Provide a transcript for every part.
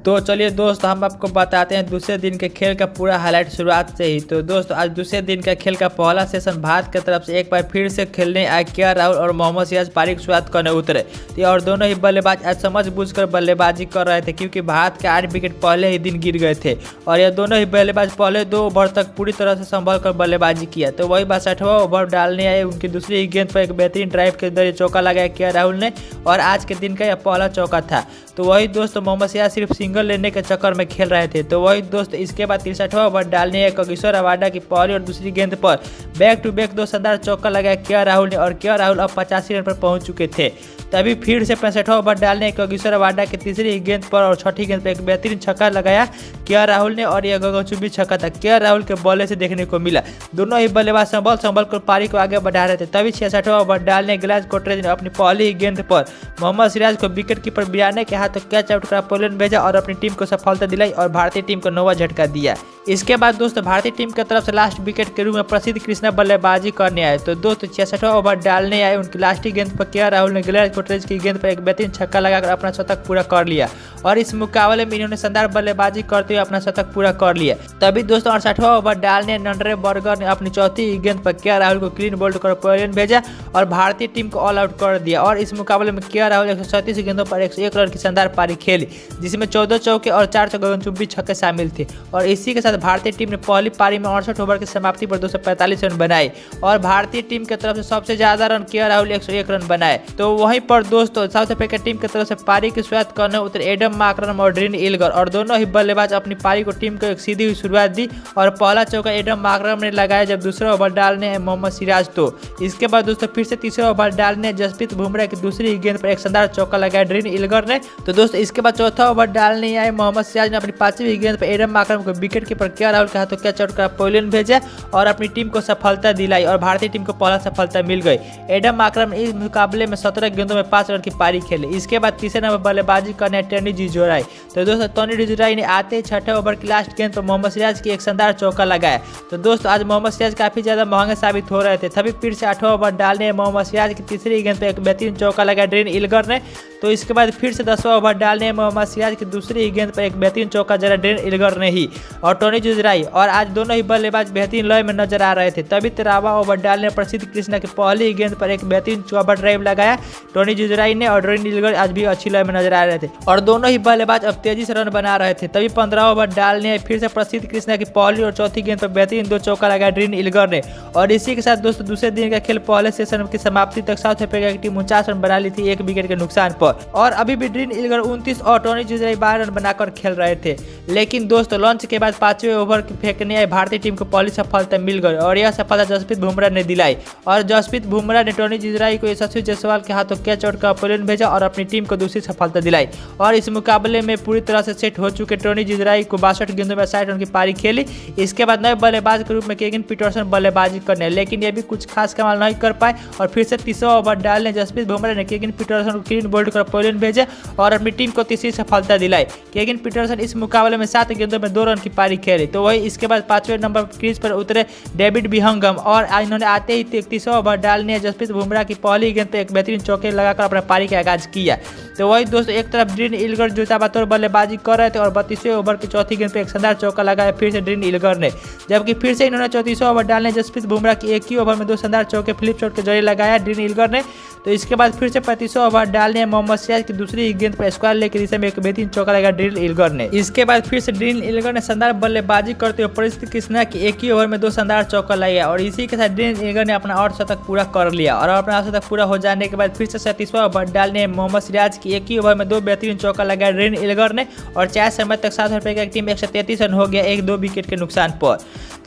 तो चलिए दोस्त हम आपको बताते हैं दूसरे दिन के खेल का पूरा हाईलाइट शुरुआत से ही। तो दोस्त आज दूसरे दिन का खेल का पहला सेशन भारत की तरफ से एक बार फिर से खेलने आए के राहुल और मोहम्मद सिराज पारी की शुरुआत करने उतरे। और दोनों ही बल्लेबाज आज समझबूझकर बल्लेबाजी कर रहे थे क्योंकि भारत के 8 विकेट पहले ही दिन गिर गए थे और यह दोनों ही बल्लेबाज पहले 2 ओवर तक पूरी तरह से संभल कर बल्लेबाजी किया। तो वही 62वां ओवर डालने आए उनकी दूसरी ही गेंद पर एक बेहतरीन ड्राइव के जरिए चौका लगाया के राहुल ने और आज के दिन का यह पहला चौका था। तो वही दोस्त मोहम्मद सिराज सिर्फ सिंगल लेने के चक्कर में खेल रहे थे। तो वही दोस्त इसके बाद 63वां ओवर डालने कगिसोर रबाडा की पहली और दूसरी गेंद पर बैक टू बैक 2 शानदार चौका लगाया के राहुल ने और के राहुल अब 85 रन पर पहुंच चुके थे। तभी फिर से 65वां ओवर डालने कगिसोर रबाडा की तीसरी गेंद पर और छठी गेंद पर एक बेहतरीन छक्का लगाया के राहुल ने और यह गगनचुंबी छक्का था के राहुल के बल्ले से देखने को मिला। दोनों ही बल्लेबाज संभल कर पारी को आगे बढ़ा रहे थे। तभी 66वां ओवर डालने गिलास कोटरेज ने अपनी पहली ही गेंद पर मोहम्मद सिराज को विकेट कीपर बिराने के हाथों कैच आउट कर पोलैंड भेजा और अपनी टीम को सफलता दिलाई और भारतीय टीम को 9वां झटका दिया। इसके बाद दोस्तों भारतीय टीम की तरफ से लास्ट विकेट के रूप में प्रसिद्ध कृष्णा बल्लेबाजी करने आए। तो दोस्तों 66वां ओवर डालने आए उनकी लास्ट गेंद पर के राहुल ने गिलास कोटरेज की गेंद पर एक बेहतरीन छक्का लगाकर अपना शतक पूरा कर लिया और इस मुकाबले में इन्होंने शानदार बल्लेबाजी करते हुए अपना शतक पूरा कर लिया। तभी दोस्तों 68वां ओवर डालने नंडरे बर्गर ने अपनी चौथी गेंद पर के राहुल को क्लीन बोल्ड कर पोलैंड भेजा और भारतीय टीम को ऑल आउट कर दिया और इस मुकाबले में के राहुल 137 गेंदों पर 101 रन की शानदार पारी खेली जिसमें 14 चौके और 4 गगनचुंबी छक्के शामिल थे। और इसी के साथ भारतीय टीम ने पहली पारी में 68 ओवर की समाप्ति पर 245 रन बनाए और भारतीय टीम की तरफ से सबसे ज्यादा रन के राहुल 101 रन बनाए। तो वहीं पर दोस्तों साउथ अफ्रीका टीम की तरफ से पारी की शुरुआत करने उतरे एडम माकरम और ड्रीन इल्गर और दोनों ही बल्लेबाज अपनी पारी को टीम को एक सीधी हुई शुरुआत दी और पहला चौका एडम माकरम ने लगाया जब दूसरा ओवर डालने मोहम्मद सिराज। तो इसके बाद दोस्तों फिर से तीसरा ओवर डालने जसप्रीत बुमराह की दूसरी गेंद पर एक शानदार चौका लगाया ड्रीन इल्गर ने। तो दोस्तों इसके बाद चौथा ओवर डालने आए मोहम्मद सिराज ने अपनी 5वीं गेंद पर एडम माकरम को विकेट कीपर के राहुल के हाथों कैच आउट कर पोलैंड भेजा और अपनी टीम को सफलता दिलाई और भारतीय टीम को पहला सफलता मिल गई। एडम माकरम इस मुकाबले में 17 गेंदों में 5 रन की पारी खेले। इसके बाद तीसरे नंबर बल्लेबाजी करने टोनी जिजोराई। तो दोस्तों टोनी जिजोराई ने आते ही 6ठे ओवर की लास्ट गेंद पर मोहम्मद सिराज की एक शानदार चौका लगाया। तो दोस्तों आज मोहम्मद सिराज काफी ज्यादा महंगे साबित हो रहे थे। तभी फिर से 8वां ओवर डालने मोहम्मद सिराज की तीसरी गेंद पर एक बेहतरीन चौका लगाया ड्रीन इल्गर ने। तो इसके बाद फिर से 10वां ओवर डालने मोहम्मद सिराज की दूसरी गेंद पर एक बेहतरीन चौका जरा ड्रीन इल्गर ने ही और टोनी जिजोराई और आज दोनों ही बल्लेबाज बेहतरीन लय में नजर आ रहे थे। तभी 13वां ओवर डालने प्रसिद्ध कृष्णा की पहली गेंद पर एक बेहतरीन कवर ड्राइव लगाया टोनी जिजोराई ने और ड्रीन इल्गर आज भी अच्छी लय में नजर आ रहे थे और दोनों ही बल्लेबाज अब तेजी से रन बना रहे थे। तभी 15वां ओवर डालने फिर से प्रसिद्ध कृष्णा की पहली और चौथी गेंद पर बेहतरीन 2 चौका लगाया ड्रीन इल्गर ने और इसी के साथ दोस्तों दूसरे दिन का खेल पहले सेशन की समाप्ति तक साउथ अफ्रीका की टीम 49 रन बना ली थी 1 विकेट के नुकसान पर और अभी भी ड्रीन इल्गर 29 और टोनी जिजोराई 12 रन बनाकर खेल रहे थे। लेकिन दोस्तों लॉन्च के बाद 5वें ओवर फेंकने आई भारतीय टीम को पहली सफलता मिल गई और यह सफलता जसप्रीत बुमराह ने दिलाई और जसप्रीत बुमराह ने टोनी जिजोराई को यशस्वी जायसवाल के हाथों कैच आउट कर पोलैंड भेजा और अपनी टीम को दूसरी सफलता दिलाई। और इस मुकाबले में पूरी तरह से सेट हो चुके टोनी जिजोराई को 62 गेंदों में 60 रन की पारी खेली। इसके बाद नए बल्लेबाज के रूप में केविन पीटरसन बल्लेबाजी करने लेकिन ये भी कुछ खास कमाल नहीं कर पाए और फिर से 30वां ओवर डालने जसप्रीत बुमराह ने केविन पीटरसन को क्लीन बोल्ड कर पोलैंड भेजा और अपनी टीम को तीसरी सफलता दिलाई। केविन पीटरसन इस मुकाबले में 7 गेंदों में 2 रन की पारी खेली। तो वही इसके बाद 5वें नंबर क्रीज पर उतरे डेविड विहंगम और इन्होंने आते ही 31वां ओवर डालने जसप्रीत बुमराह की पहली गेंद पर एक बेहतरीन चौके लगाकर अपना पारी का आगाज किया। तो वही दोस्तों एक तरफ ड्रीन इल्गर जूता बतौर बल्लेबाजी कर रहे थे और 32वें ओवर की चौथी गेंद पर एक शानदार चौका लगाया फिर से ड्रीन इल्गर ने जबकि फिर से इन्होंने 34वां ओवर डालने जसप्रीत बुमराह की एक ही ओवर में 2 शानदार चौके फ्लिप शॉट के जरिए लगाया ड्रीन इल्गर ने। तो इसके बाद फिर से 35वां ओवर डालने मोहम्मद सिराज की दूसरी गेंद पर स्क्वायर लेग की दिशा में एक बेहतरीन चौका लगाया ड्रीन इल्गर ने। इसके बाद फिर से ड्रीन इल्गर ने शानदार बल्लेबाजी करते हुए प्रसिद्ध कृष्णा की एक ही ओवर में 2 शानदार चौका लगाया और इसी के साथ ड्रीन इल्गर ने अपना 8 शतक पूरा कर लिया और अपना शतक पूरा हो जाने के बाद फिर से 37वां ओवर डालने मोहम्मद सिराज की एक ही ओवर में 2 बेहतरीन चौका लगाया ड्रीन इल्गर ने और 4 समय तक साउथ अफ्रीका की टीम 133 रन हो गया 1-2 विकेट के नुकसान पर।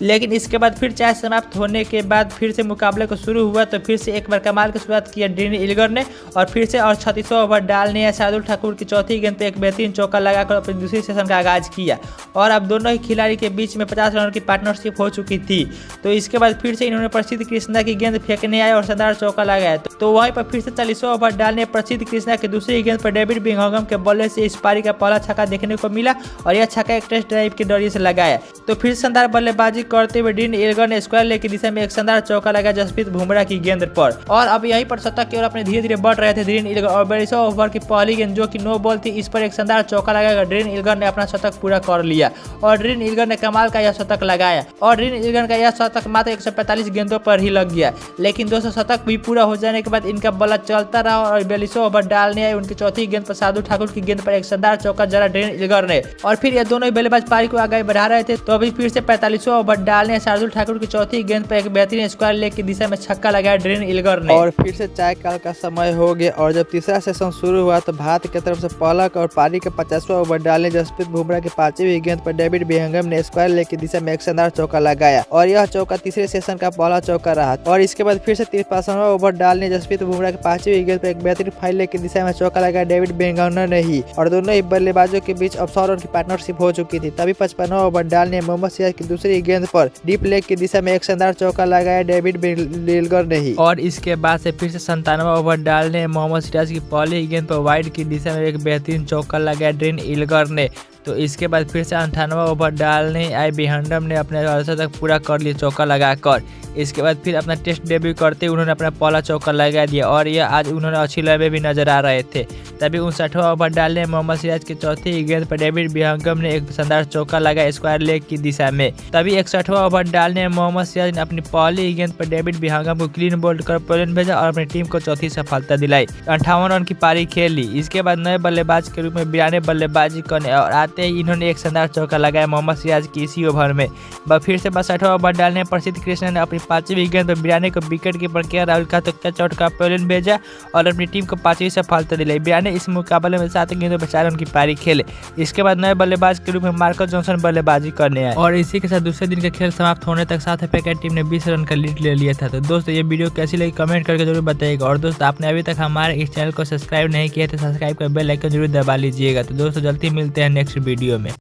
लेकिन इसके बाद फिर 4 समाप्त होने के बाद फिर से मुकाबले को शुरू हुआ तो फिर से एक बार कमाल की शुरुआत किया ड्रीन इल्गर ने और फिर से और 36वां ओवर डालने शार्दुल ठाकुर की चौथी गेंद पर एक बेहतरीन चौका लगाकर अपनी दूसरी सेशन का आगाज किया और अब दोनों ही खिलाड़ी के बीच में 50 रन की पार्टनरशिप हो चुकी थी। तो इसके बाद फिर से इन्होंने प्रसिद्ध कृष्णा की गेंद फेंकने आए और शानदार चौका लगाया। तो वहीं पर फिर से 40वां ओवर डालने प्रसिद्ध कृष्णा की दूसरी गेंद पर डेविड विहंगम के बल्ले से इस पारी का पहला छक्का देखने को मिला और यह छक्का एक टेस्ट ड्राइव के जरिए से लगाया। तो फिर शानदार बल्लेबाजी करते हुए ड्रीन इल्गर ने स्क्वायर लेग की दिशा में एक शानदार चौका लगाया जसप्रीत बुमराह की गेंद पर और अब यहीं पर शतक की ओर अपने धीरे धीरे बढ़ रहे थे ड्रीन इल्गर और 42वां ओवर की पहली गेंद जो कि नो बॉल थी, इस पर एक शानदार चौका लगाकर ड्रेन इल्गर ने अपना शतक पूरा कर लिया और ड्रेन इल्गर ने कमाल का यह शतक लगाया और ड्रेन इल्गर का यह शतक मात्र 145 गेंदों पर ही लग गया। लेकिन दोस्तों शतक भी पूरा हो जाने के बाद इनका बल्ला चलता रहा और 42 ओवर डालने आए। उनकी चौथी गेंद पर शार्दुल ठाकुर की गेंद पर एक शानदार चौका जरा ड्रेन इल्गर ने और फिर ये दोनों ही बल्लेबाज पारी को आगे बढ़ा रहे थे। तो अभी फिर से 45 ओवर डालने शार्दुल ठाकुर की चौथी गेंद पर एक बेहतरीन स्क्वायर लेग की दिशा में छक्का लगाया ड्रेन इल्गर ने और फिर से चाय काल का समय हो गया। और जब तीसरा सेशन शुरू हुआ तो भारत की तरफ से पहलक और पारी के 50वां ओवर डालने जसप्रीत बुमराह की 5वीं गेंद पर डेविड बेहंगम ने स्क्वायर लेग की दिशा में एक शानदार चौका लगाया और यह चौका तीसरे सेशन का पहला चौका रहा। और इसके बाद फिर से 53वां ओवर डालने जसप्रीत बुमराह की 5वीं गेंद पर एक बेहतरीन फाइन लेग की दिशा में चौका लगाया डेविड बेहंगम ने ही और दोनों ही बल्लेबाजों के बीच अब 100 रन की पार्टनरशिप हो चुकी थी। तभी 55वां ओवर डालने मोहम्मद सिराज की दूसरी गेंद पर डीप लेग की दिशा में एक शानदार चौका लगाया डेविड बेहंगम ने ही और इसके बाद से फिर से 97वां ओवर डालने मोहम्मद सिराज की पहली गेंद पर वाइड की दिशा में एक बेहतरीन चौका लगाया ड्रेन इल्गर ने। तो इसके बाद फिर से 98वां ओवर डालने आए बेहंगम ने अपने अर्धशतक पूरा कर लिया चौका लगाकर। इसके बाद फिर अपना टेस्ट डेब्यू करते उन्होंने अपना पहला चौका लगा दिया और यह आज उन्होंने अच्छी लय में भी नजर आ रहे थे। तभी 59वां ओवर डालने मोहम्मद सिराज की चौथी गेंद पर डेविड बेहंगम ने एक शानदार चौका लगा स्क्वायर लेग की दिशा में। तभी 61वां ओवर डालने मोहम्मद सिराज ने अपनी पहली गेंद पर डेविड बेहंगम को क्लीन बोल्ड कर पेलन भेजा और अपनी टीम को चौथी सफलता दिलाई। 58 रन की पारी खेली। इसके बाद नए बल्लेबाज के रूप में बिराने बल्लेबाजी करने और आते ही इन्होंने एक शानदार चौका लगाया मोहम्मद सिराज की इसी ओवर में। फिर से 62वां ओवर डालने प्रसिद्ध कृष्ण ने अपनी 5वीं गेंद पर बिराने को विकेट कीपर के राहुल का तुक्का चौका पेलन भेजा और अपनी टीम को 5वीं सफलता दिलाई। बिराने इस मुकाबले में 7 गेंदों पर 4 रन की पारी खेले। इसके बाद नए बल्लेबाज के रूप में मार्कस जॉनसन बल्लेबाजी करने आए और इसी के साथ दूसरे दिन का खेल समाप्त होने तक साउथ अफ्रीका टीम ने 20 रन का लीड ले लिया था। तो दोस्तों ये वीडियो कैसी लगी कमेंट करके जरूर बताइएगा और दोस्तों आपने अभी तक हमारे इस चैनल को सब्सक्राइब नहीं किया तो सब्सक्राइब कर बेल आइकन जरूर दबा लीजिएगा। तो दोस्तों जल्दी मिलते हैं नेक्स्ट वीडियो में।